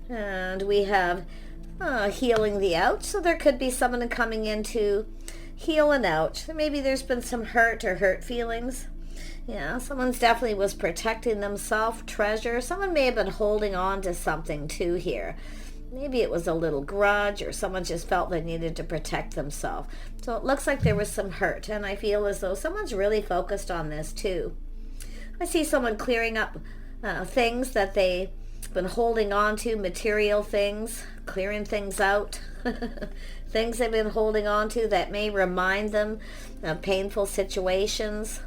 And we have healing the ouch. So there could be someone coming in to heal an ouch. Maybe there's been some hurt or hurt feelings. Yeah, someone's definitely was protecting themselves, treasure. Someone may have been holding on to something too here. Maybe it was a little grudge, or someone just felt they needed to protect themselves. So it looks like there was some hurt, and I feel as though someone's really focused on this too. I see someone clearing up things that they've been holding on to, material things, clearing things out. Things they've been holding on to that may remind them of painful situations,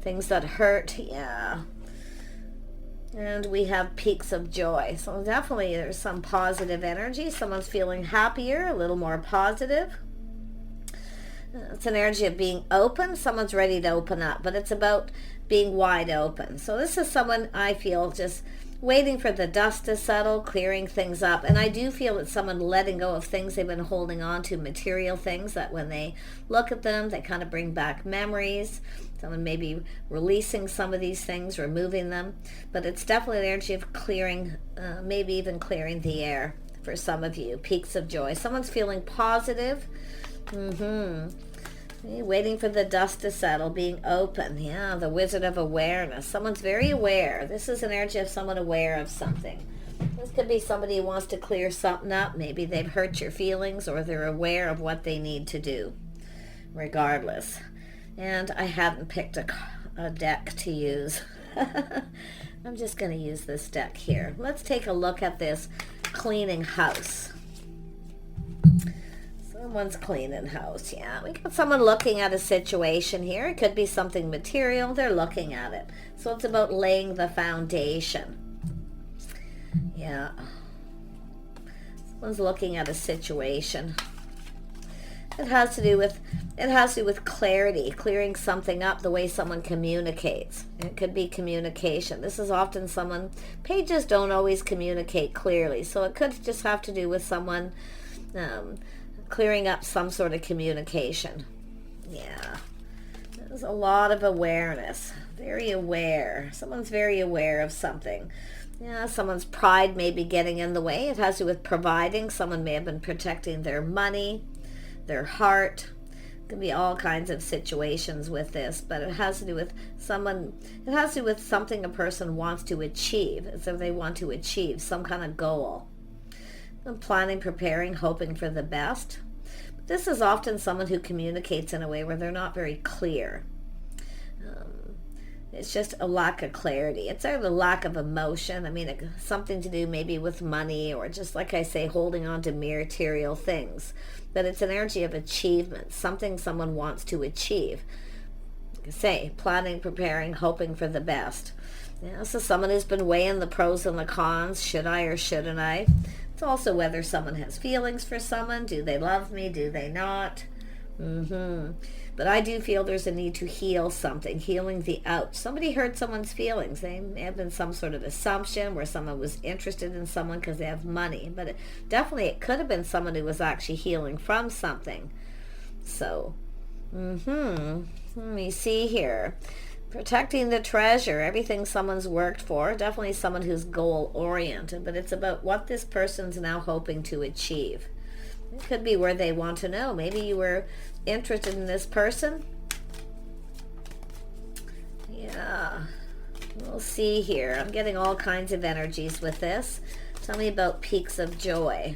things that hurt. Yeah. And we have peaks of joy. So definitely there's some positive energy. Someone's feeling happier, a little more positive. It's an energy of being open. Someone's ready to open up, but it's about being wide open. So this is someone, I feel, just waiting for the dust to settle, clearing things up. And I do feel it's someone letting go of things they've been holding on to, material things that when they look at them, they kind of bring back memories. Someone may be releasing some of these things, removing them. But it's definitely the energy of clearing, maybe even clearing the air for some of you. Peaks of joy. Someone's feeling positive. Waiting for the dust to settle, being open. Yeah, the Wizard of Awareness. Someone's very aware. This is an energy of someone aware of something. This could be somebody who wants to clear something up. Maybe they've hurt your feelings, or they're aware of what they need to do, regardless. And I hadn't picked a deck to use. I'm just going to use this deck here. Let's take a look at this cleaning house. Someone's cleaning house. Yeah, we got someone looking at a situation here. It could be something material. They're looking at it. So it's about laying the foundation. Yeah. Someone's looking at a situation. It has to do with clarity, clearing something up, the way someone communicates. It could be communication. This is often someone, pages don't always communicate clearly. So it could just have to do with someone clearing up some sort of communication. Yeah. There's a lot of awareness. Very aware. Someone's very aware of something. Yeah, someone's pride may be getting in the way. It has to do with providing. Someone may have been protecting their money, their heart. It could be all kinds of situations with this, but it has to do with someone, it has to do with something a person wants to achieve. So they want to achieve some kind of goal. Planning, preparing, hoping for the best. But this is often someone who communicates in a way where they're not very clear. It's just a lack of clarity. It's a lack of emotion. I mean, something to do maybe with money, or just like I say, holding on to material things. But it's an energy of achievement, something someone wants to achieve. Like I say, planning, preparing, hoping for the best. Yeah, so someone who's been weighing the pros and the cons. Should I or shouldn't I? It's also whether someone has feelings for someone. Do they love me? Do they not? But I do feel there's a need to heal something, healing the out. Somebody hurt someone's feelings. They may have been some sort of assumption where someone was interested in someone because they have money. But it could have been someone who was actually healing from something. So, let me see here. Protecting the treasure, everything someone's worked for, definitely someone who's goal-oriented, but it's about what this person's now hoping to achieve. It could be where they want to know. Maybe you were interested in this person. Yeah, we'll see here. I'm getting all kinds of energies with this. Tell me about peaks of joy.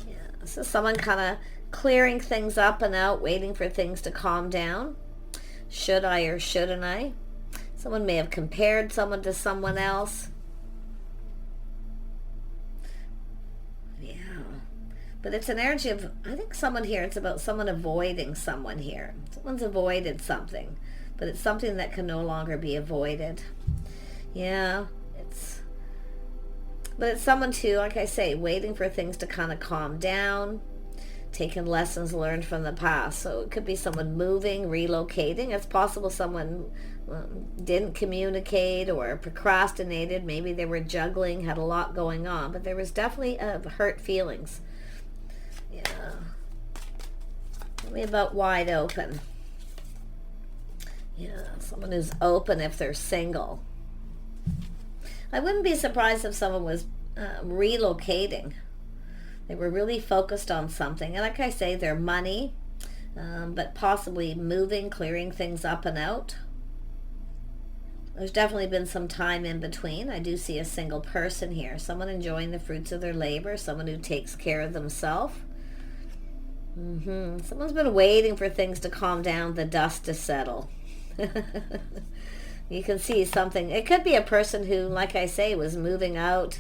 Yeah, so someone kind of clearing things up and out, waiting for things to calm down. Should I or shouldn't I? Someone may have compared someone to someone else. Yeah. But it's an energy of, I think someone here, it's about someone avoiding someone here. Someone's avoided something, but it's something that can no longer be avoided. Yeah, but it's someone too, like I say, waiting for things to kind of calm down, taking lessons learned from the past. So it could be someone moving, relocating. It's possible someone didn't communicate or procrastinated. Maybe they were juggling, had a lot going on, but there was definitely hurt feelings. Yeah. Tell me about wide open. Yeah, someone who's open if they're single. I wouldn't be surprised if someone was relocating. They were really focused on something. And like I say, their money, but possibly moving, clearing things up and out. There's definitely been some time in between. I do see a single person here. Someone enjoying the fruits of their labor. Someone who takes care of themselves. Someone's been waiting for things to calm down, the dust to settle. You can see something. It could be a person who, like I say, was moving out.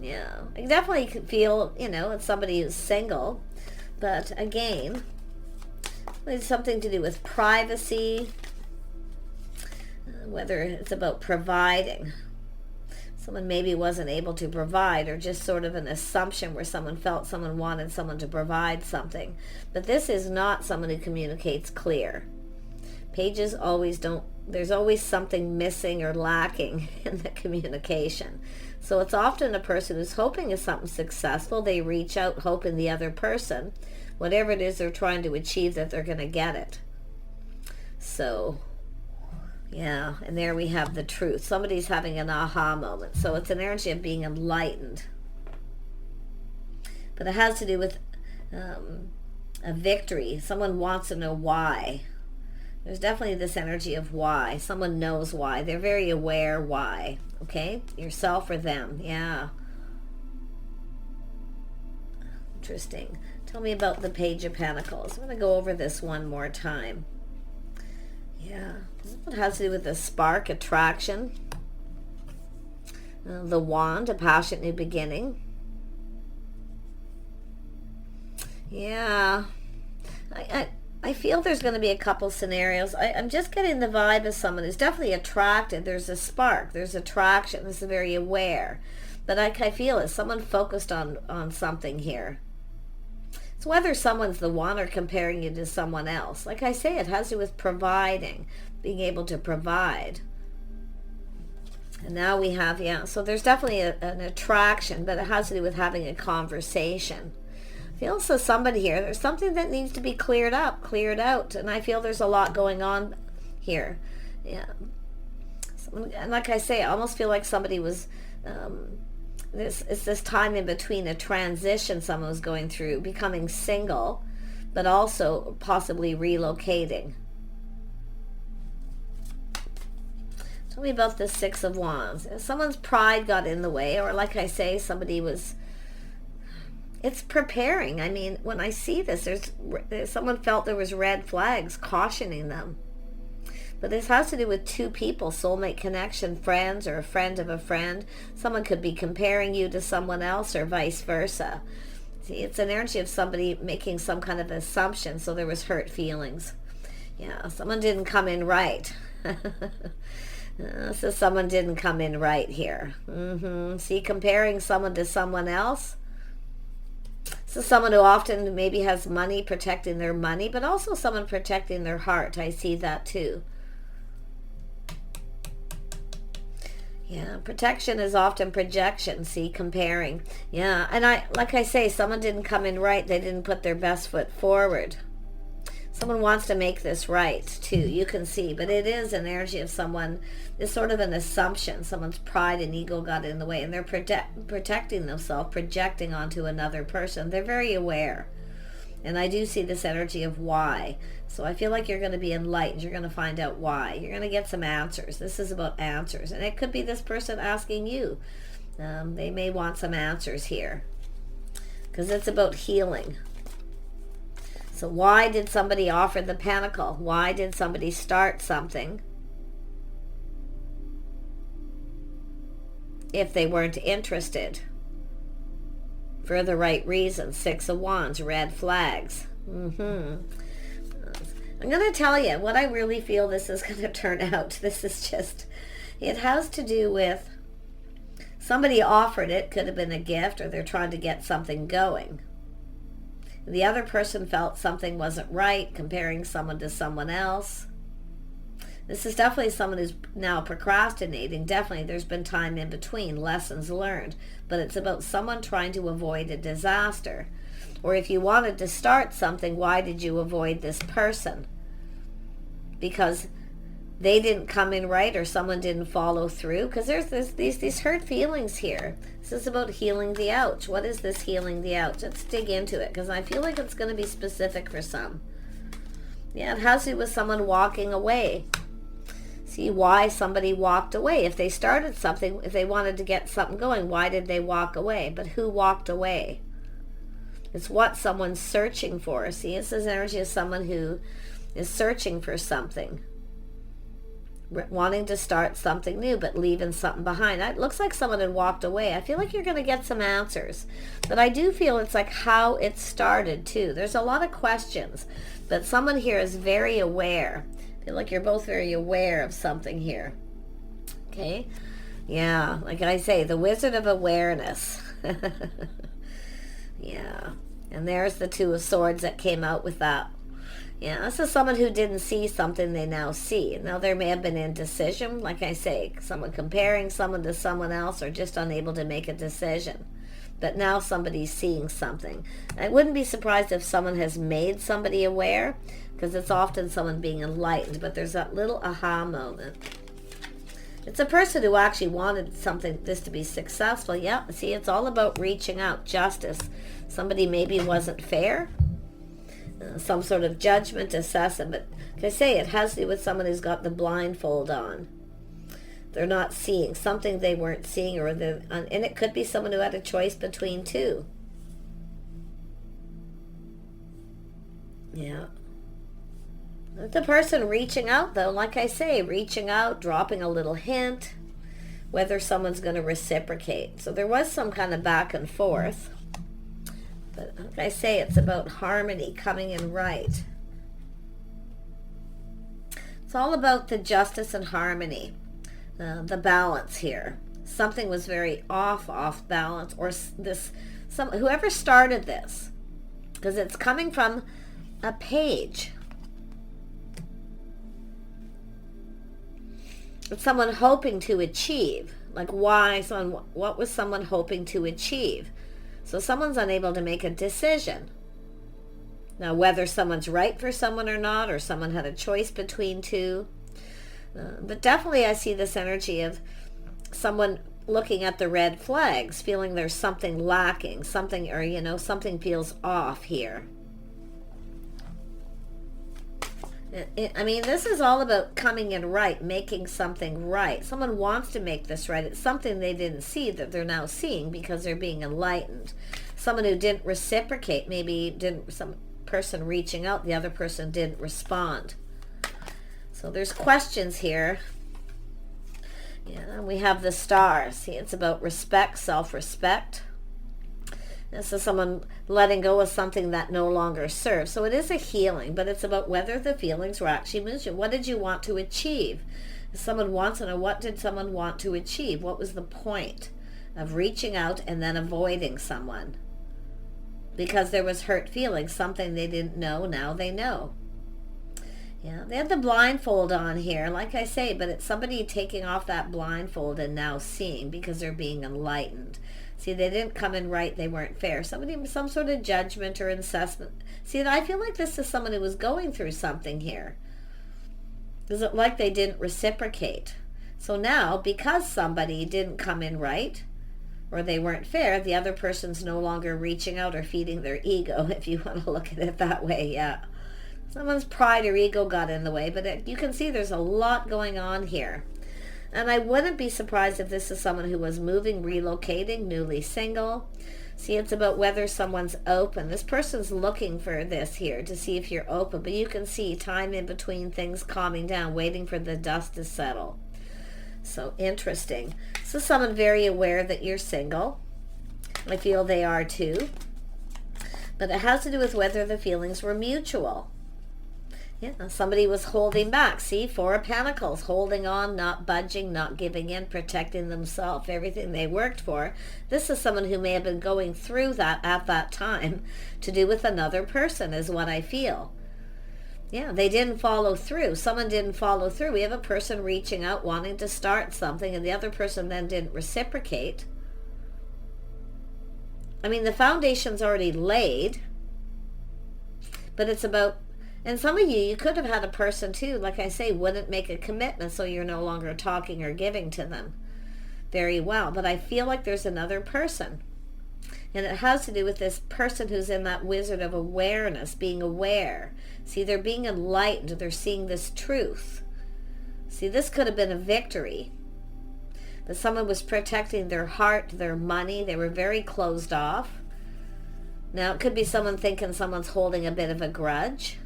Yeah, I definitely could feel, it's somebody who's single. But again, it's something to do with privacy, whether it's about providing. Someone maybe wasn't able to provide, or just sort of an assumption where someone felt someone wanted someone to provide something. But this is not someone who communicates clear. Pages always don't, there's always something missing or lacking in the communication. So it's often a person who's hoping is something successful. They reach out hoping the other person, whatever it is they're trying to achieve, that they're going to get it. So, yeah, and there we have the truth. Somebody's having an aha moment. So it's an energy of being enlightened. But it has to do with a victory. Someone wants to know why. There's definitely this energy of why. Someone knows why. They're very aware why. Okay? Yourself or them. Yeah. Interesting. Tell me about the Page of Pentacles. I'm going to go over this one more time. Yeah. It has to do with the spark, attraction. The wand, a passionate new beginning. Yeah. I feel there's going to be a couple scenarios. I'm just getting the vibe of someone who's definitely attracted. There's a spark. There's attraction. This is very aware. But I feel it's someone focused on something here. It's whether someone's the one or comparing you to someone else. Like I say, it has to do with providing, being able to provide. And now we have, so there's definitely an attraction, but it has to do with having a conversation. I feel so somebody here, there's something that needs to be cleared out, and I feel there's a lot going on here. Yeah. And like I say, I almost feel like somebody was, it's this time in between, a transition someone was going through, becoming single, but also possibly relocating. Tell me about the Six of Wands. Someone's pride got in the way, or like I say, somebody was, it's preparing. I mean, when I see this, there's someone felt there was red flags cautioning them. But this has to do with two people, soulmate connection, friends, or a friend of a friend. Someone could be comparing you to someone else, or vice versa. See, it's an energy of somebody making some kind of assumption, so there was hurt feelings. Yeah, someone didn't come in right. So someone didn't come in right here. See, comparing someone to someone else. So someone who often maybe has money, protecting their money, but also someone protecting their heart. I see that too. Yeah, protection is often projection. See, comparing. Yeah, and like I say, someone didn't come in right. They didn't put their best foot forward. Someone wants to make this right too, you can see, but it is an energy of someone, it's sort of an assumption. Someone's pride and ego got in the way, and they're protecting themselves, projecting onto another person. They're very aware. And I do see this energy of why. So I feel like you're going to be enlightened. You're going to find out why. You're going to get some answers. This is about answers. And it could be this person asking you. They may want some answers here, because it's about healing. So why did somebody offer the pentacle? Why did somebody start something if they weren't interested? For the right reasons. Six of Wands, red flags. I'm going to tell you what I really feel this is going to turn out. This is just, it has to do with somebody offered it. Could have been a gift, or they're trying to get something going. The other person felt something wasn't right, comparing someone to someone else. This is definitely someone who's now procrastinating. Definitely there's been time in between, lessons learned. But it's about someone trying to avoid a disaster. Or if you wanted to start something, why did you avoid this person? Because they didn't come in right, or someone didn't follow through, because there's these hurt feelings here. This is about healing the ouch. What is this healing the ouch? Let's dig into it, because I feel like it's going to be specific for some. Yeah, it has to do with someone walking away. See why somebody walked away. If they started something, if they wanted to get something going, why did they walk away? But who walked away? It's what someone's searching for. See, this is energy of someone who is searching for something, wanting to start something new, but leaving something behind. It looks like someone had walked away. I feel like you're going to get some answers, but I do feel it's like how it started too. There's a lot of questions, but someone here is very aware. I feel like you're both very aware of something here. Okay, yeah, like I say, the Wizard of Awareness. Yeah, and there's the Two of Swords that came out with that. Yeah, this is someone who didn't see something they now see. Now, there may have been indecision, like I say, someone comparing someone to someone else, or just unable to make a decision. But now somebody's seeing something. I wouldn't be surprised if someone has made somebody aware, because it's often someone being enlightened, but there's that little aha moment. It's a person who actually wanted this to be successful. Yeah, see, it's all about reaching out, justice. Somebody maybe wasn't fair, some sort of judgment, assessment. But like I say, it has to do with someone who's got the blindfold on. They're not seeing something they weren't seeing, and it could be someone who had a choice between two. Yeah. The person reaching out, though, like I say, reaching out, dropping a little hint, whether someone's going to reciprocate. So there was some kind of back and forth. But like I say, it's about harmony, coming in right. It's all about the justice and harmony, the balance here. Something was very off balance, or whoever started this, because it's coming from a page. It's someone hoping to achieve. Like what was someone hoping to achieve? So someone's unable to make a decision. Now, whether someone's right for someone or not, or someone had a choice between two. But definitely I see this energy of someone looking at the red flags, feeling there's something lacking, something, or, something feels off here. This is all about coming in right, making something right. Someone wants to make this right. It's something they didn't see that they're now seeing because they're being enlightened. Someone who didn't reciprocate, some person reaching out, the other person didn't respond. So there's questions here. Yeah, we have the stars. See, it's about respect, self-respect. This is someone letting go of something that no longer serves. So it is a healing, but it's about whether the feelings were actually moving. What did you want to achieve? If someone wants to know, what did someone want to achieve? What was the point of reaching out and then avoiding someone? Because there was hurt feelings, something they didn't know, now they know. Yeah, they had the blindfold on here, like I say, but it's somebody taking off that blindfold and now seeing because they're being enlightened. See, they didn't come in right, they weren't fair. Some sort of judgment or assessment. See, I feel like this is someone who was going through something here. Is it like they didn't reciprocate? So now, because somebody didn't come in right, or they weren't fair, the other person's no longer reaching out or feeding their ego, if you want to look at it that way, yeah. Someone's pride or ego got in the way, but you can see there's a lot going on here. And I wouldn't be surprised if this is someone who was moving, relocating, newly single. See, it's about whether someone's open. This person's looking for this here to see if you're open, but you can see time in between things calming down, waiting for the dust to settle. So interesting. So someone very aware that you're single. I feel they are too. But it has to do with whether the feelings were mutual. Yeah, somebody was holding back. See, Four of Pentacles, holding on, not budging, not giving in, protecting themselves, everything they worked for. This is someone who may have been going through that at that time to do with another person, is what I feel. Yeah, they didn't follow through. Someone didn't follow through. We have a person reaching out, wanting to start something, and the other person then didn't reciprocate. The foundation's already laid, but it's about And some of you could have had a person too, like I say, wouldn't make a commitment, so you're no longer talking or giving to them very well. But I feel like there's another person. And it has to do with this person who's in that wizard of awareness, being aware. See, they're being enlightened. They're seeing this truth. See, this could have been a victory. But someone was protecting their heart, their money. They were very closed off. Now, it could be someone thinking someone's holding a bit of a grudge.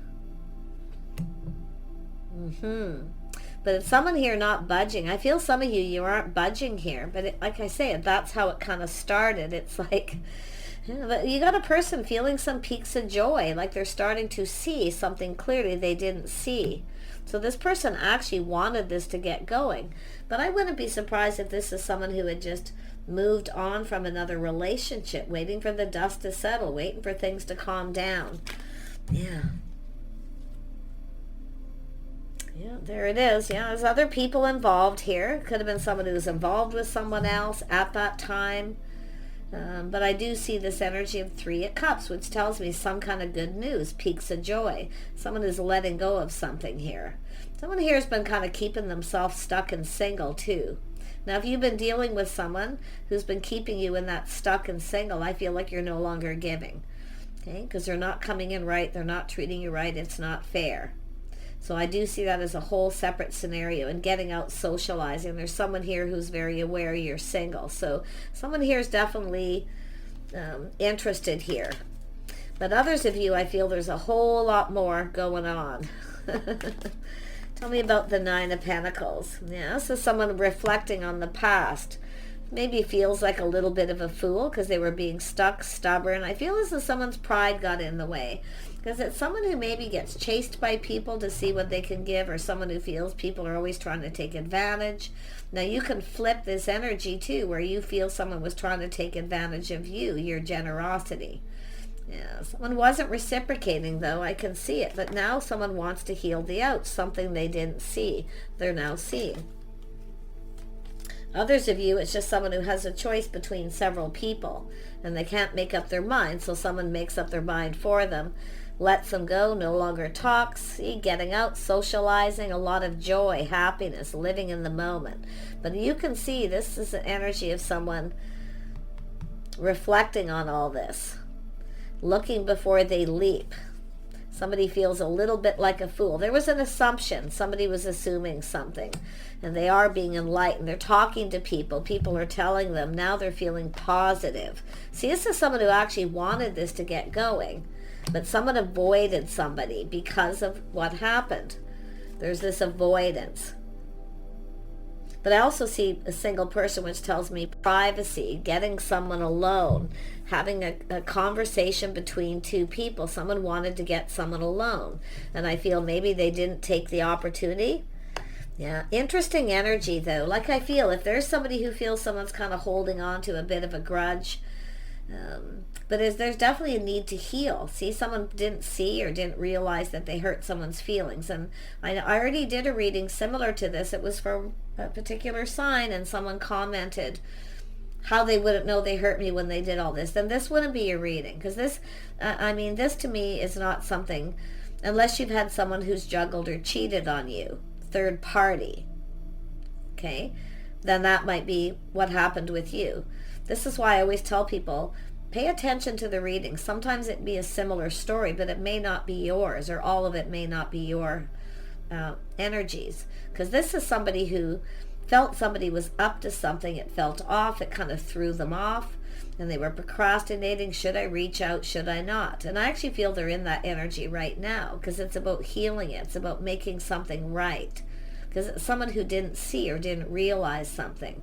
But it's someone here not budging. I feel some of you aren't budging here. But like I say, that's how it kind of started. It's like, but you got a person feeling some peaks of joy, like they're starting to see something clearly they didn't see. So this person actually wanted this to get going. But I wouldn't be surprised if this is someone who had just moved on from another relationship, waiting for the dust to settle, waiting for things to calm down. Yeah. Yeah, there it is. Yeah, there's other people involved here. Could have been someone who was involved with someone else at that time. But I do see this energy of 3 of Cups, which tells me some kind of good news, peaks of joy. Someone is letting go of something here. Someone here has been kind of keeping themselves stuck and single too. Now, if you've been dealing with someone who's been keeping you in that stuck and single, I feel like you're no longer giving. Okay? Because they're not coming in right. They're not treating you right. It's not fair. So I do see that as a whole separate scenario, and getting out socializing. There's someone here who's very aware you're single. So someone here is definitely interested here. But others of you, I feel there's a whole lot more going on. Tell me about the 9 of Pentacles. Yeah, this is someone reflecting on the past. Maybe feels like a little bit of a fool because they were being stuck, stubborn. I feel as though someone's pride got in the way. Because it's someone who maybe gets chased by people to see what they can give, or someone who feels people are always trying to take advantage. Now you can flip this energy too, where you feel someone was trying to take advantage of you, your generosity. Yeah, someone wasn't reciprocating though, I can see it. But now someone wants to heal the ouch, something they didn't see, they're now seeing. Others of you, it's just someone who has a choice between several people and they can't make up their mind, so someone makes up their mind for them, lets them go, no longer talks. See, getting out, socializing, a lot of joy, happiness, living in the moment. But you can see this is an energy of someone reflecting on all this, looking before they leap. Somebody feels a little bit like a fool. There was an assumption. Somebody was assuming something. And they are being enlightened. They're talking to people. People are telling them. Now they're feeling positive. See, this is someone who actually wanted this to get going. But someone avoided somebody because of what happened. There's this avoidance. But I also see a single person, which tells me privacy, getting someone alone, having a conversation between 2 people. Someone wanted to get someone alone. And I feel maybe they didn't take the opportunity. Yeah, interesting energy though. Like I feel if there's somebody who feels someone's kind of holding on to a bit of a grudge, but there's definitely a need to heal. See, someone didn't see or didn't realize that they hurt someone's feelings. And I already did a reading similar to this. It was for a particular sign, and someone commented how they wouldn't know they hurt me when they did all this. Then this wouldn't be your reading, because this, this to me is not something, unless you've had someone who's juggled or cheated on you, third party, okay, then that might be what happened with you. This is why I always tell people, pay attention to the reading. Sometimes it be a similar story, but it may not be yours, or all of it may not be your energies. Because this is somebody who felt somebody was up to something. It felt off. It kind of threw them off. And they were procrastinating. Should I reach out? Should I not? And I actually feel they're in that energy right now, because it's about healing it. It's about making something right. Because it's someone who didn't see or didn't realize something.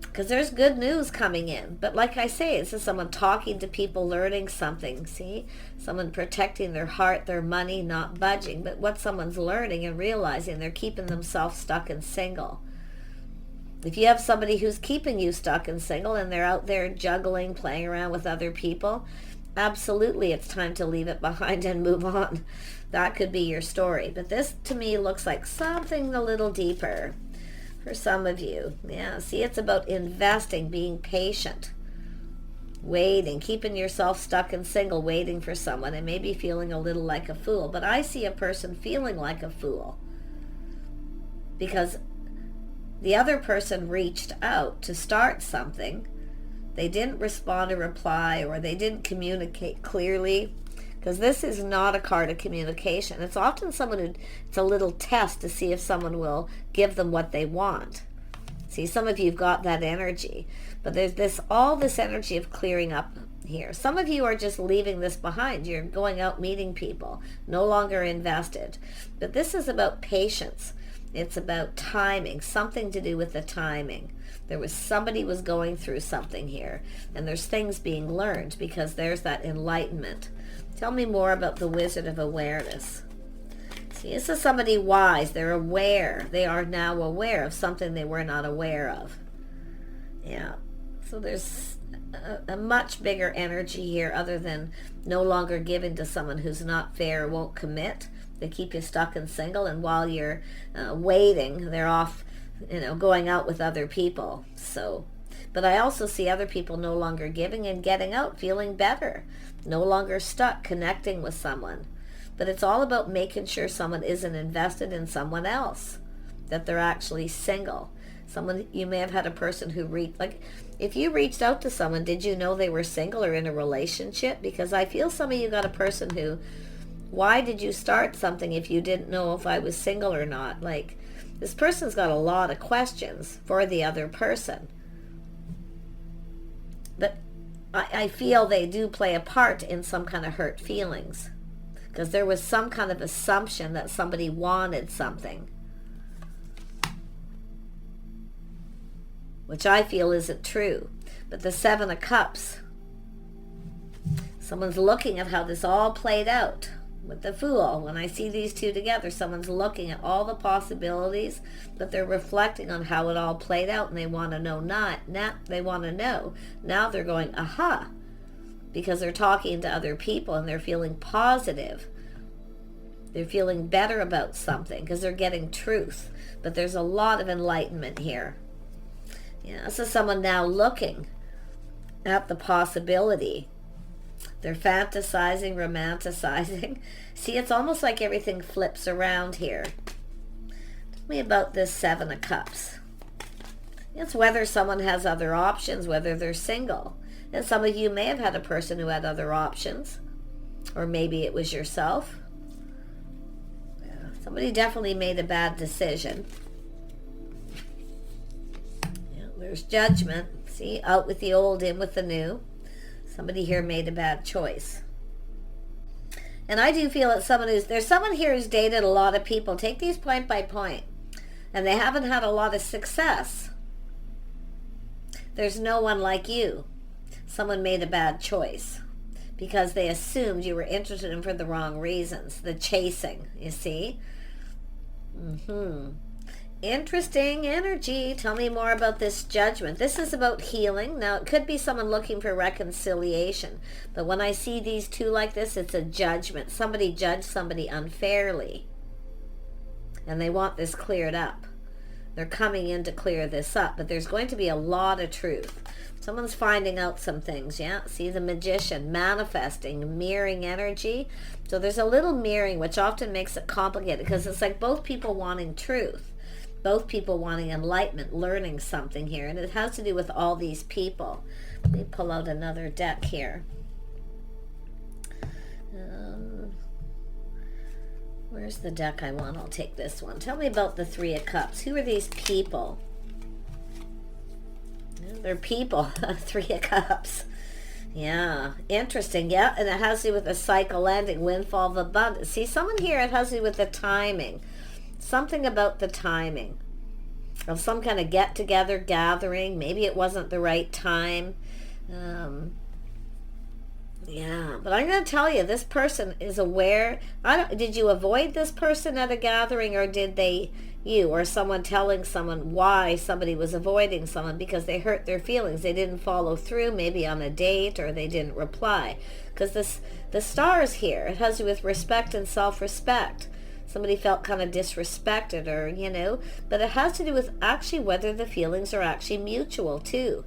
Because there's good news coming in. But like I say, it's just someone talking to people, learning something, see? Someone protecting their heart, their money, not budging. But what someone's learning and realizing, they're keeping themselves stuck and single. If you have somebody who's keeping you stuck and single and they're out there juggling, playing around with other people, absolutely it's time to leave it behind and move on. That could be your story. But this to me looks like something a little deeper. For some of you, yeah, see, it's about investing, being patient. Waiting, keeping yourself stuck and single, waiting for someone, and maybe feeling a little like a fool. But I see a person feeling like a fool because the other person reached out to start something. They didn't respond or reply, or they didn't communicate clearly, because this is not a card of communication. It's often someone who, it's a little test to see if someone will give them what they want. See, some of you have got that energy, but there's all this energy of clearing up here. Some of you are just leaving this behind. You're going out meeting people, no longer invested. But this is about patience. It's about timing, something to do with the timing. Somebody was going through something here, and there's things being learned because there's that enlightenment. Tell me more about the Wizard of Awareness. See, this is somebody wise. They're aware. They are now aware of something they were not aware of. Yeah. So there's a much bigger energy here other than no longer giving to someone who's not fair or won't commit. They keep you stuck and single, and while you're waiting, they're off, going out with other people. So, but I also see other people no longer giving and getting out, feeling better, no longer stuck, connecting with someone. But it's all about making sure someone isn't invested in someone else, that they're actually single. Someone, you may have had a person who if you reached out to someone, did you know they were single or in a relationship? Because I feel some of you got a person who, why did you start something if you didn't know if I was single or not? Like, this person's got a lot of questions for the other person. But I feel they do play a part in some kind of hurt feelings, because there was some kind of assumption that somebody wanted something, which I feel isn't true. But the Seven of Cups, someone's looking at how this all played out with the Fool. When I see these two together, someone's looking at all the possibilities, but they're reflecting on how it all played out, and they want to know they want to know. Now they're going, aha, because they're talking to other people and they're feeling positive. They're feeling better about something because they're getting truth. But there's a lot of enlightenment here. Yeah, this is someone now looking at the possibility. They're fantasizing, romanticizing. See, it's almost like everything flips around here. Tell me about this Seven of Cups. It's whether someone has other options, whether they're single. And some of you may have had a person who had other options. Or maybe it was yourself. Yeah, somebody definitely made a bad decision. Yeah, there's Judgment. See, out with the old, in with the new. Somebody here made a bad choice. And I do feel that there's someone here who's dated a lot of people. Take these point by point. And they haven't had a lot of success. There's no one like you. Someone made a bad choice because they assumed you were interested in for the wrong reasons. The chasing, you see? Interesting energy. Tell me more about this Judgment. This is about healing. Now, it could be someone looking for reconciliation. But when I see these two like this, it's a judgment. Somebody judged somebody unfairly. And they want this cleared up. They're coming in to clear this up. But there's going to be a lot of truth. Someone's finding out some things, yeah? See the Magician, manifesting, mirroring energy. So there's a little mirroring, which often makes it complicated, because it's like both people wanting truth. Both people wanting enlightenment, learning something here. And it has to do with all these people. Let me pull out another deck here. Where's the deck I want? I'll take this one. Tell me about the Three of Cups. Who are these people? They're people. Three of Cups. Yeah, interesting. Yeah, and it has to do with a cycle ending, windfall of abundance. See, someone here, it has to do with the timing. Something about the timing of some kind of get-together, gathering. Maybe it wasn't the right time. Yeah, but I'm going to tell you, this person is aware. Did you avoid this person at a gathering, or did you or someone telling someone why somebody was avoiding someone because they hurt their feelings? They didn't follow through, maybe on a date, or they didn't reply. Because the stars here, it has to do with respect and self-respect. Somebody felt kind of disrespected, or, but it has to do with actually whether the feelings are actually mutual too.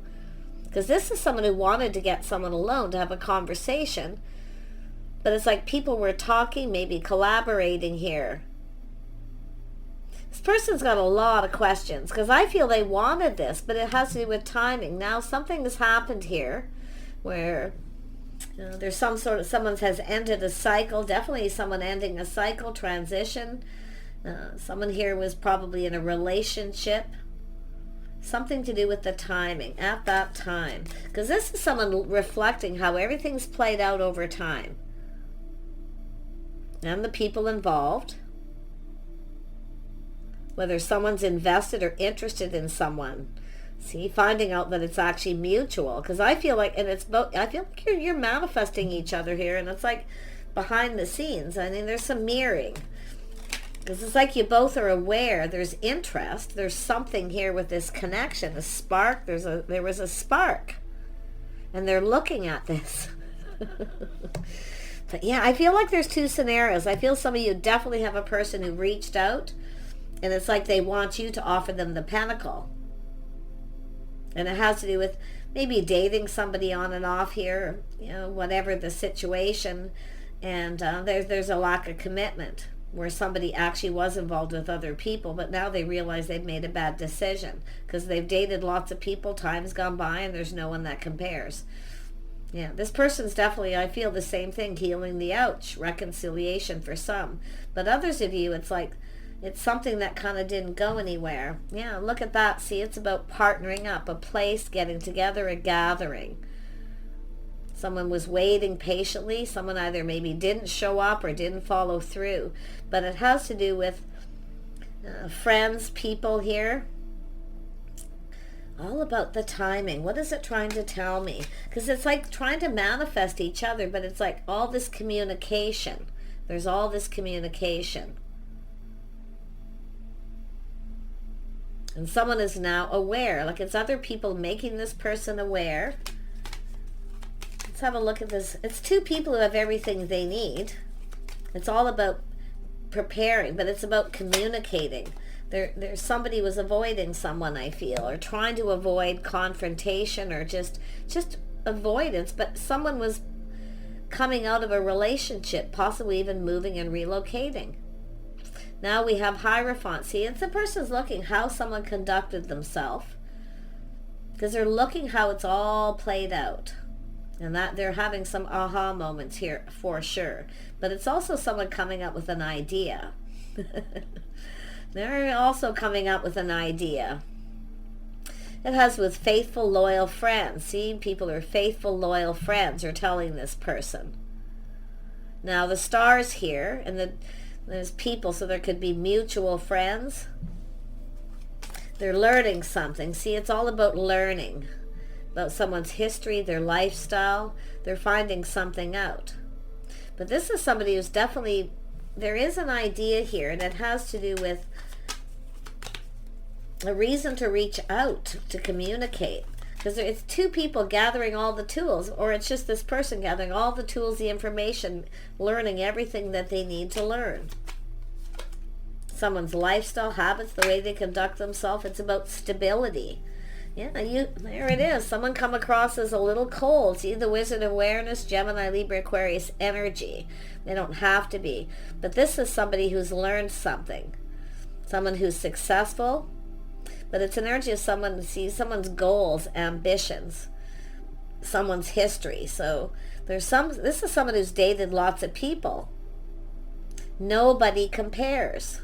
Because this is someone who wanted to get someone alone to have a conversation. But it's like people were talking, maybe collaborating here. This person's got a lot of questions because I feel they wanted this, but it has to do with timing. Now something has happened here where there's some sort of, someone has ended a cycle, definitely someone ending a cycle, transition. Someone here was probably in a relationship. Something to do with the timing at that time. Because this is someone reflecting how everything's played out over time. And the people involved. Whether someone's invested or interested in someone. See, finding out that it's actually mutual. Because I feel like, and it's both, I feel like you're manifesting each other here, and it's like behind the scenes. I mean, there's some mirroring. Because it's like you both are aware, there's interest, there's something here with this connection, a spark, there was a spark. And they're looking at this. But yeah, I feel like there's two scenarios. I feel some of you definitely have a person who reached out, and it's like they want you to offer them the pentacle. And it has to do with maybe dating somebody on and off here, whatever the situation. And there's a lack of commitment where somebody actually was involved with other people, but now they realize they've made a bad decision because they've dated lots of people, time's gone by, and there's no one that compares. Yeah, this person's definitely, I feel the same thing, healing the ouch, reconciliation for some. But others of you, it's like, it's something that kind of didn't go anywhere. Yeah, look at that. See, it's about partnering up, a place, getting together, a gathering. Someone was waiting patiently. Someone either maybe didn't show up or didn't follow through. But it has to do with friends, people here. All about the timing. What is it trying to tell me? Because it's like trying to manifest each other, but it's like all this communication. There's all this communication. And someone is now aware. Like it's other people making this person aware. Let's have a look at this. It's two people who have everything they need. It's all about preparing, but it's about communicating. There's somebody who was avoiding someone, I feel, or trying to avoid confrontation or just avoidance, but someone was coming out of a relationship, possibly even moving and relocating. Now we have Hierophant. See, it's the person's looking how someone conducted themselves, because they're looking how it's all played out. And that they're having some aha moments here for sure. But it's also someone coming up with an idea. They're also coming up with an idea. It has with faithful, loyal friends. See, people are faithful, loyal friends are telling this person. Now the stars here, and there's people, so there could be mutual friends. They're learning something. See, it's all about learning. About someone's history, their lifestyle. They're finding something out. But this is somebody who's definitely, there is an idea here, and it has to do with a reason to reach out, to communicate. Because it's two people gathering all the tools, or it's just this person gathering all the tools, the information, learning everything that they need to learn. Someone's lifestyle, habits, the way they conduct themselves, it's about stability. Yeah, there it is. Someone come across as a little cold. See, the Wizard of Awareness, Gemini, Libra, Aquarius energy. They don't have to be. But this is somebody who's learned something. Someone who's successful. But it's an energy of someone to see someone's goals, ambitions, someone's history. So this is someone who's dated lots of people. Nobody compares.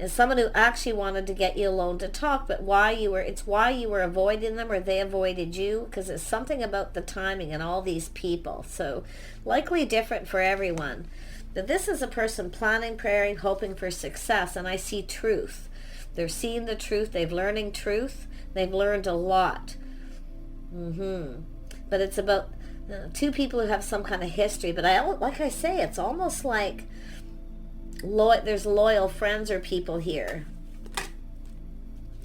And someone who actually wanted to get you alone to talk, but it's why you were avoiding them or they avoided you, because it's something about the timing and all these people. So likely different for everyone. But this is a person planning, praying, hoping for success, and I see truth. They're seeing the truth. They've learning truth. They've learned a lot. But it's about two people who have some kind of history. But like I say, it's almost like there's loyal friends or people here.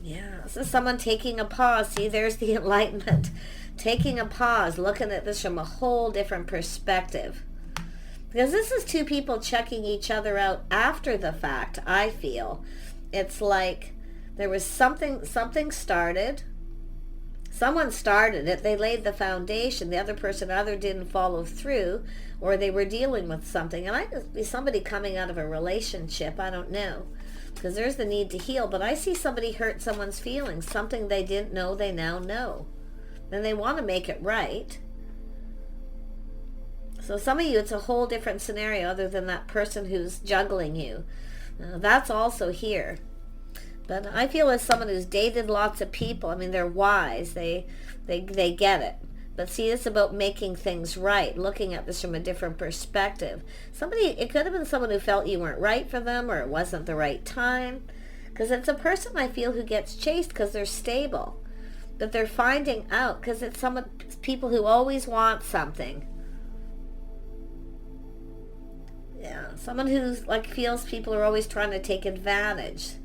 Yeah, this is someone taking a pause. See, there's the enlightenment. Taking a pause, looking at this from a whole different perspective. Because this is two people checking each other out after the fact, I feel. It's like there was something started. Someone started it. They laid the foundation. The other person either didn't follow through, or they were dealing with something. And I could be somebody coming out of a relationship. I don't know. Because there's the need to heal. But I see somebody hurt someone's feelings. Something they didn't know, they now know. And they want to make it right. So some of you, it's a whole different scenario other than that person who's juggling you. That's also here. But I feel as someone who's dated lots of people. I mean, they're wise. They get it. But see, it's about making things right, looking at this from a different perspective. It could have been someone who felt you weren't right for them, or it wasn't the right time. Because it's a person, I feel, who gets chased because they're stable. But they're finding out, because it's people who always want something. Yeah, someone who's feels people are always trying to take advantage.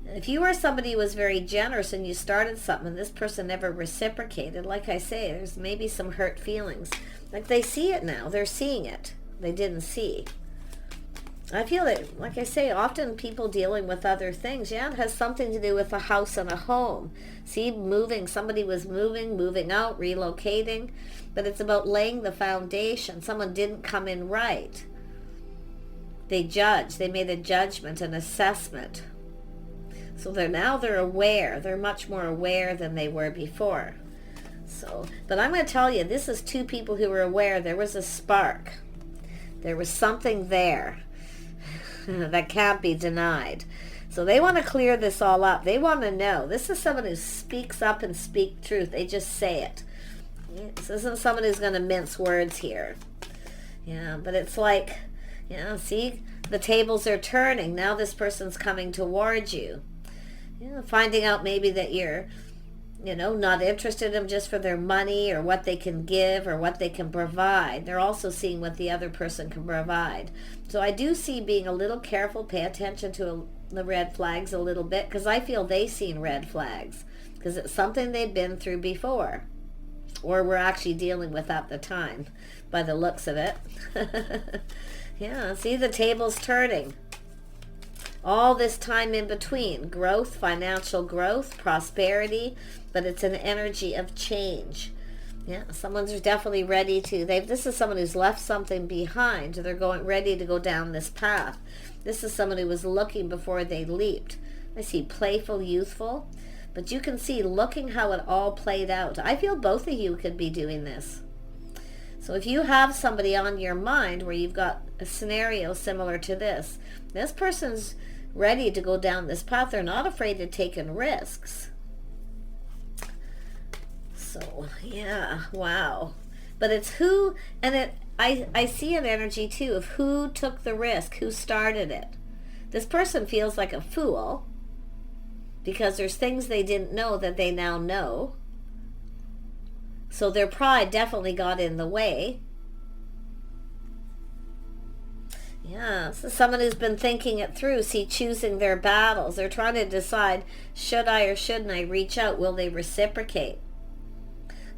If you are somebody who was very generous and you started something and this person never reciprocated, like I say, there's maybe some hurt feelings. They see it now. They're seeing it. They didn't see. I feel that, like I say, often people dealing with other things, it has something to do with a house and a home. See, moving. Somebody was moving out, relocating. But it's about laying the foundation. Someone didn't come in right. They judged. They made a judgment, an assessment. So they're aware. They're much more aware than they were before. But I'm going to tell you, this is two people who were aware. There was a spark. There was something there that can't be denied. So they want to clear this all up. They want to know. This is someone who speaks up and speaks truth. They just say it. This isn't someone who's going to mince words here. Yeah, but it's see, the tables are turning. Now this person's coming towards you. Finding out maybe that you're, not interested in them just for their money or what they can give or what they can provide. They're also seeing what the other person can provide. So I do see being a little careful, pay attention to the red flags a little bit, because I feel they've seen red flags, because it's something they've been through before, or were actually dealing with at the time, by the looks of it. Yeah, see, the table's turning. All this time in between, growth, financial growth, prosperity, but it's an energy of change. Yeah, someone's definitely ready to, this is someone who's left something behind. They're ready to go down this path. This is someone who was looking before they leaped. I see playful, youthful, but you can see looking how it all played out. I feel both of you could be doing this. So if you have somebody on your mind where you've got a scenario similar to this person's ready to go down this path. They're not afraid of taking risks. So, yeah, wow. But it's who, and I see an energy too of who took the risk, who started it. This person feels like a fool because there's things they didn't know that they now know. So their pride definitely got in the way. Yeah, so someone who's been thinking it through, choosing their battles. They're trying to decide, should I or shouldn't I reach out? Will they reciprocate?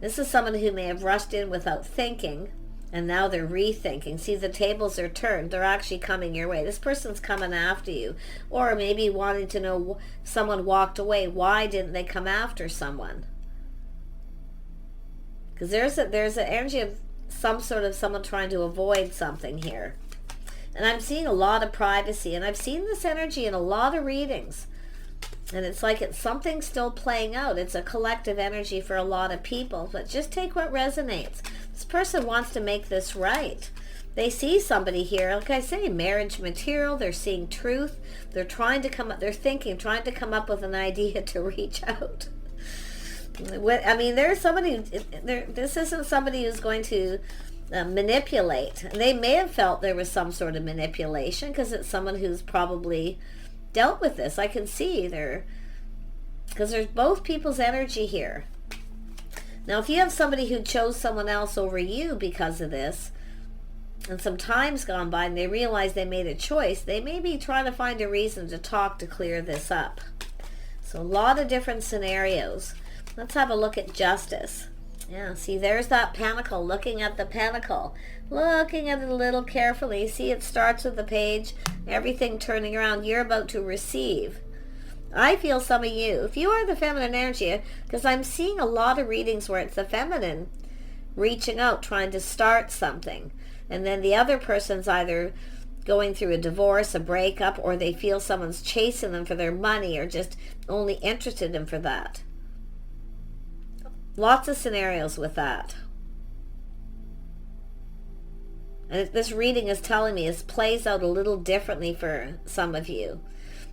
This is someone who may have rushed in without thinking, and now they're rethinking. See, the tables are turned. They're actually coming your way. This person's coming after you. Or maybe wanting to know, someone walked away. Why didn't they come after someone? Because there's an energy of some sort of someone trying to avoid something here. And I'm seeing a lot of privacy, and I've seen this energy in a lot of readings. And it's something still playing out. It's a collective energy for a lot of people, but just take what resonates. This person wants to make this right. They see somebody here, like I say, marriage material. They're seeing truth. They're trying to come up with an idea to reach out. I mean, there's somebody, this isn't somebody who's going to manipulate. They may have felt there was some sort of manipulation because it's someone who's probably dealt with this. I can see because there's both people's energy here. Now, if you have somebody who chose someone else over you because of this, and some time's gone by and they realize they made a choice, they may be trying to find a reason to talk to clear this up. So a lot of different scenarios. Let's have a look at justice. Yeah, see, there's that pentacle, looking at the pentacle, looking at it a little carefully. See, it starts with the page, everything turning around. You're about to receive. I feel some of you, if you are the feminine energy, because I'm seeing a lot of readings where it's the feminine reaching out, trying to start something. And then the other person's either going through a divorce, a breakup, or they feel someone's chasing them for their money or just only interested in them for that. Lots of scenarios with that. And this reading is telling me it plays out a little differently for some of you.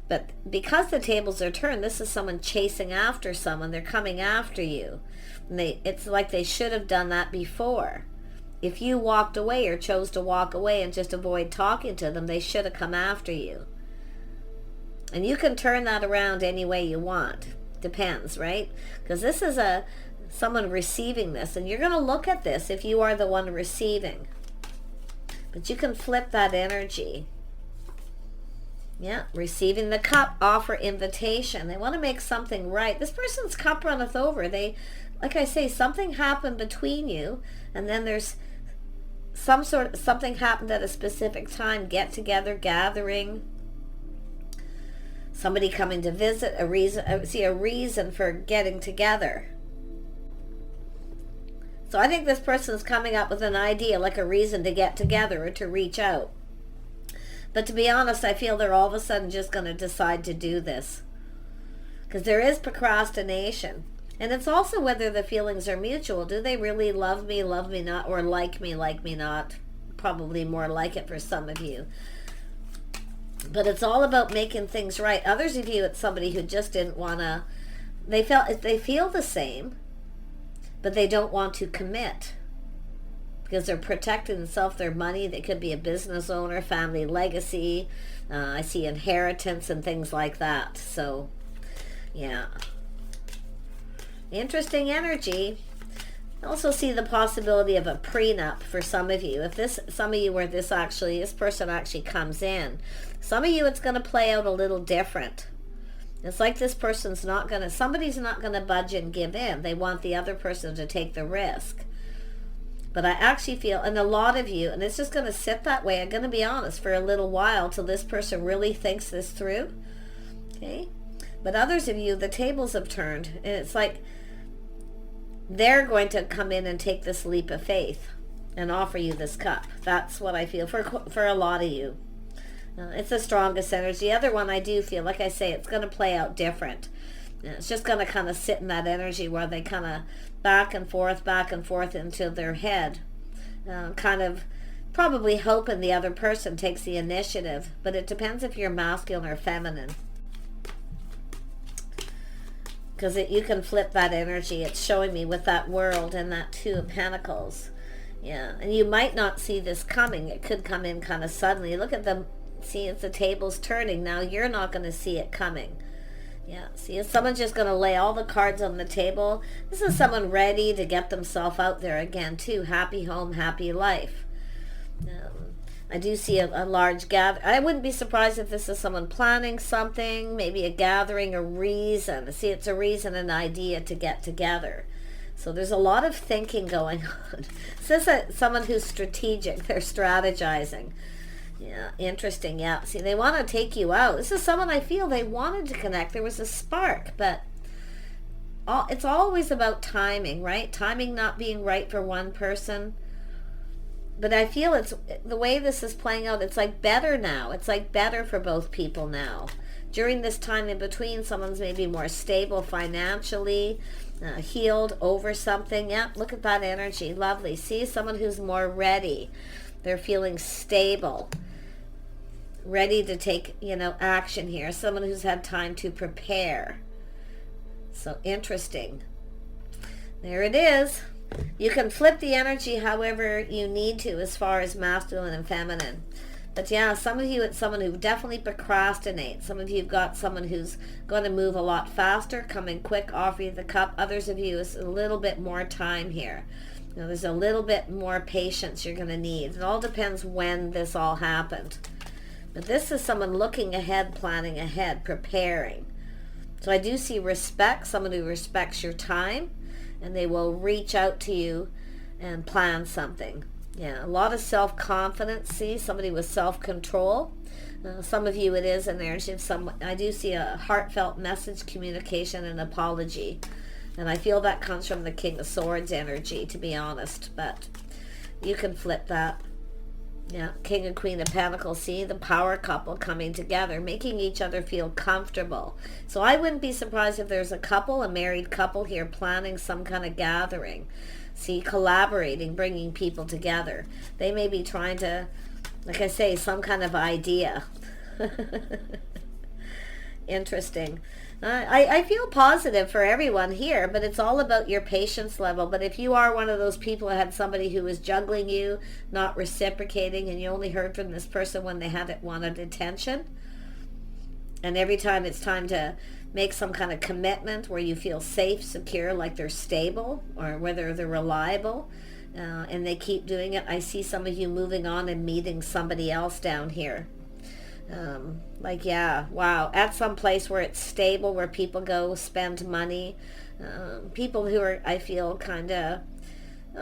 But because the tables are turned, this is someone chasing after someone. They're coming after you. And it's like they should have done that before. If you walked away or chose to walk away and just avoid talking to them, they should have come after you. And you can turn that around any way you want. Depends, right? Because this is someone receiving this. And you're going to look at this if you are the one receiving. But you can flip that energy. Yeah, receiving the cup, offer invitation. They want to make something right. This person's cup runneth over. Like I say, something happened between you, and then there's something happened at a specific time, get together, gathering, somebody coming to visit, a reason for getting together. So I think this person's coming up with an idea, like a reason to get together or to reach out. But to be honest, I feel they're all of a sudden just going to decide to do this. Because there is procrastination. And it's also whether the feelings are mutual. Do they really love me not, or like me not? Probably more like it for some of you. But it's all about making things right. Others of you, it's somebody who just didn't want to, they feel the same, but they don't want to commit. Because they're protecting themselves, their money. They could be a business owner, family legacy. I see inheritance and things like that. So, yeah. Interesting energy. I also see the possibility of a prenup for some of you. Some of you where this person actually comes in. Some of you, it's going to play out a little different. It's like this person's somebody's not going to budge and give in. They want the other person to take the risk. But I actually feel, and a lot of you, and it's just going to sit that way, I'm going to be honest, for a little while till this person really thinks this through. Okay? But others of you, the tables have turned, and it's like they're going to come in and take this leap of faith and offer you this cup. That's what I feel for a lot of you. It's the strongest energy. The other one I do feel, like I say, it's going to play out different. It's just going to kind of sit in that energy where they kind of back and forth into their head. Kind of probably hoping the other person takes the initiative. But it depends if you're masculine or feminine. Because you can flip that energy. It's showing me with that world and that Two of Pentacles. Yeah, and you might not see this coming. It could come in kind of suddenly. Look at them. See, it's the tables turning. Now you're not going to see it coming. Yeah, see, is someone just going to lay all the cards on the table? This is someone ready to get themselves out there again, too. Happy home, happy life. I do see a large gathering. I wouldn't be surprised if this is someone planning something, maybe a gathering, a reason. See, it's a reason, an idea to get together. So there's a lot of thinking going on. This is someone who's strategic. They're strategizing. Yeah, interesting. Yeah, see, they want to take you out. This is someone I feel they wanted to connect. There was a spark, but it's always about timing, right? Timing not being right for one person. But I feel it's the way this is playing out, it's like better now. It's like better for both people now. During this time in between, someone's maybe more stable financially, healed over something. Yeah, look at that energy. Lovely. See, someone who's more ready. They're feeling stable. Ready to take, action here. Someone who's had time to prepare. So interesting. There it is. You can flip the energy however you need to as far as masculine and feminine. But yeah, some of you, it's someone who definitely procrastinates. Some of you have got someone who's going to move a lot faster, come in quick, offer you the cup. Others of you, it's a little bit more time here. There's a little bit more patience you're going to need. It all depends when this all happened. But this is someone looking ahead, planning ahead, preparing. So I do see respect, someone who respects your time, and they will reach out to you and plan something. Yeah, a lot of self-confidence. See, somebody with self-control. Some of you, it is an energy of some. I do see a heartfelt message, communication, and apology. And I feel that comes from the King of Swords energy, to be honest. But you can flip that. Yeah, King and Queen of Pentacles. See the power couple coming together, making each other feel comfortable. So I wouldn't be surprised if there's a couple, a married couple here, planning some kind of gathering. See, collaborating, bringing people together. They may be trying to, like I say, some kind of idea. Interesting. I feel positive for everyone here, but it's all about your patience level. But if you are one of those people that had somebody who was juggling you, not reciprocating, and you only heard from this person when they wanted attention, and every time it's time to make some kind of commitment where you feel safe, secure, like they're stable, or whether they're reliable, and they keep doing it, I see some of you moving on and meeting somebody else down here. Like, yeah, wow, at some place where it's stable, where people go spend money, people who are, I feel, kind of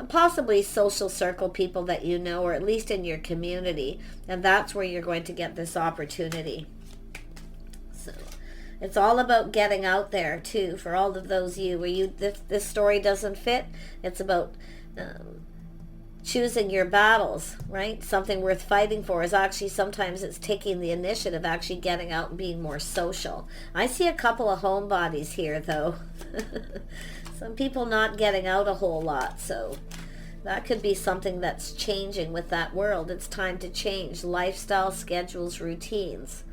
possibly social circle people that you know, or at least in your community, and that's where you're going to get this opportunity. So it's all about getting out there too, for all of those you where this story doesn't fit. It's about choosing your battles, right? Something worth fighting for is actually, sometimes it's taking the initiative, actually getting out and being more social. I see a couple of homebodies here, though. Some people not getting out a whole lot, so that could be something that's changing with that world. It's time to change lifestyle, schedules, routines.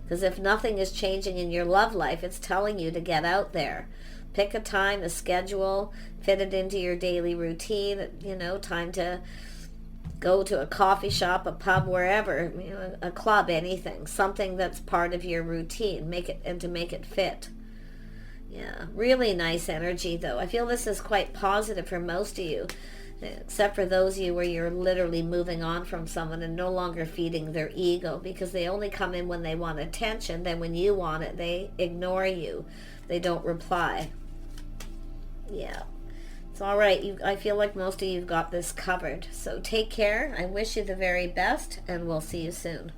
Because if nothing is changing in your love life, it's telling you to get out there. Pick a time, a schedule, fit it into your daily routine, time to go to a coffee shop, a pub, wherever, a club, anything, something that's part of your routine, make it fit. Yeah, really nice energy, though. I feel this is quite positive for most of you, except for those of you where you're literally moving on from someone and no longer feeding their ego, because they only come in when they want attention. Then when you want it, they ignore you. They don't reply. Yeah, it's all right. I feel like most of you've got this covered. So take care. I wish you the very best, and we'll see you soon.